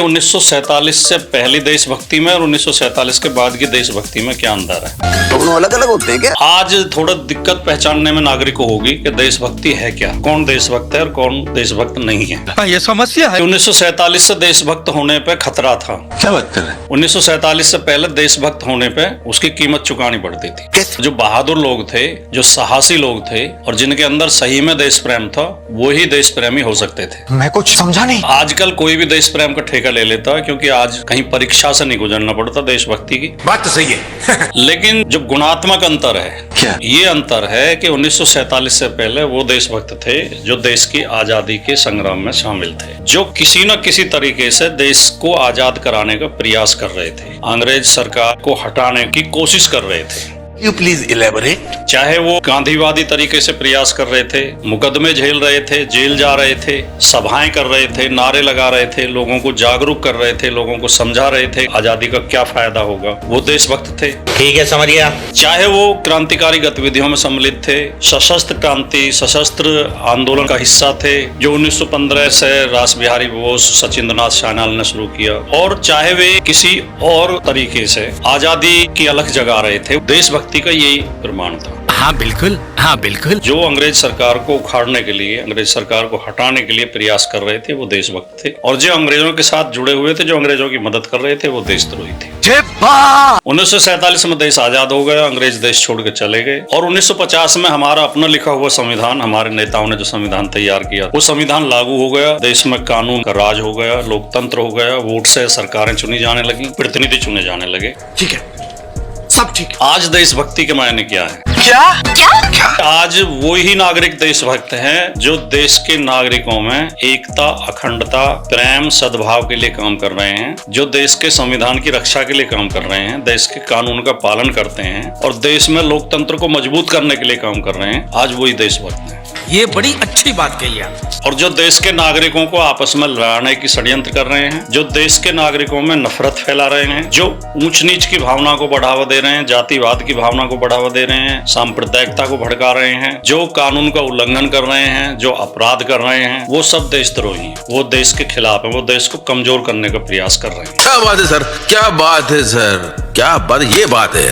1947 से पहली देशभक्ति में और 1947 के बाद की देशभक्ति में क्या अंतर है? दोनों अलग अलग होते हैं क्या? आज थोड़ा दिक्कत पहचानने में नागरिक को होगी कि देशभक्ति है क्या, कौन देशभक्त है और कौन देशभक्त नहीं है। ये समस्या है। 1947 से देशभक्त होने पे खतरा था। क्या बात कर रहे हैं? 1947 से पहले देशभक्त होने पे उसकी कीमत चुकानी पड़ती थी। कैसे? जो बहादुर लोग थे, जो साहसी लोग थे और जिनके अंदर सही में देश प्रेम था, वो ही देश प्रेमी हो सकते थे। मैं कुछ समझा नहीं। आजकल कोई भी देश प्रेम का ठेका ले लेता है, क्योंकि आज कहीं परीक्षा से नहीं गुजरना पड़ता देशभक्ति की। बात तो सही है। लेकिन जो गुणात्मक अंतर है, क्या? ये अंतर है कि 1947 से पहले वो देशभक्त थे जो देश की आजादी के संग्राम में शामिल थे, जो किसी न किसी तरीके से देश को आजाद कराने का प्रयास कर रहे थे, अंग्रेज सरकार को हटाने की कोशिश कर रहे थे। You please elaborate. चाहे वो गांधीवादी तरीके से प्रयास कर रहे थे, मुकदमे झेल रहे थे, जेल जा रहे थे, सभाएं कर रहे थे, नारे लगा रहे थे, लोगों को जागरूक कर रहे थे, लोगों को समझा रहे थे आजादी का क्या फायदा होगा, वो देशभक्त थे। ठीक है, समझिए। चाहे वो क्रांतिकारी गतिविधियों में सम्मिलित थे, सशस्त्र क्रांति, सशस्त्र आंदोलन का हिस्सा थे जो 1915 से रास बिहारी बोस, सचिंद्रनाथ सान्याल ने शुरू किया, और चाहे वे किसी और तरीके से आजादी की अलख जगा रहे थे, देशभक्ति का यही प्रमाण था। हाँ बिल्कुल, हाँ बिल्कुल। जो अंग्रेज सरकार को उखाड़ने के लिए, अंग्रेज सरकार को हटाने के लिए प्रयास कर रहे थे, वो देशभक्त थे, और जो अंग्रेजों के साथ जुड़े हुए थे, जो अंग्रेजों की मदद कर रहे थे, वो देशद्रोही थे। 1947 में देश आजाद हो गया, अंग्रेज देश छोड़ के चले गए, और 1950 में हमारा अपना लिखा हुआ संविधान, हमारे नेताओं ने जो संविधान तैयार किया, वो संविधान लागू हो गया, देश में कानून का राज हो गया, लोकतंत्र हो गया, वोट से सरकारें चुनी जाने लगी, प्रतिनिधि चुने जाने लगे। ठीक है, सब ठीक। आज देशभक्ति के मायने क्या है? क्या? आज वो ही नागरिक देशभक्त हैं जो देश के नागरिकों में एकता, अखंडता, प्रेम, सद्भाव के लिए काम कर रहे हैं, जो देश के संविधान की रक्षा के लिए काम कर रहे हैं, देश के कानून का पालन करते हैं और देश में लोकतंत्र को मजबूत करने के लिए काम कर रहे हैं। आज वही देशभक्त हैं। ये बड़ी अच्छी बात कही आप। और जो देश के नागरिकों को आपस में लड़ाने की षड्यंत्र कर रहे हैं, जो देश के नागरिकों में नफरत फैला रहे हैं, जो ऊंच नीच की भावना को बढ़ावा दे रहे हैं, जातिवाद की भावना को बढ़ावा दे रहे हैं, सांप्रदायिकता को भड़का रहे हैं, जो कानून का उल्लंघन कर रहे हैं, जो अपराध कर रहे हैं, वो सब देशद्रोही हैं। वो देश के खिलाफ है, वो देश को कमजोर करने का प्रयास कर रहे हैं। क्या बात है सर, क्या बात है सर, क्या बात, ये बात है।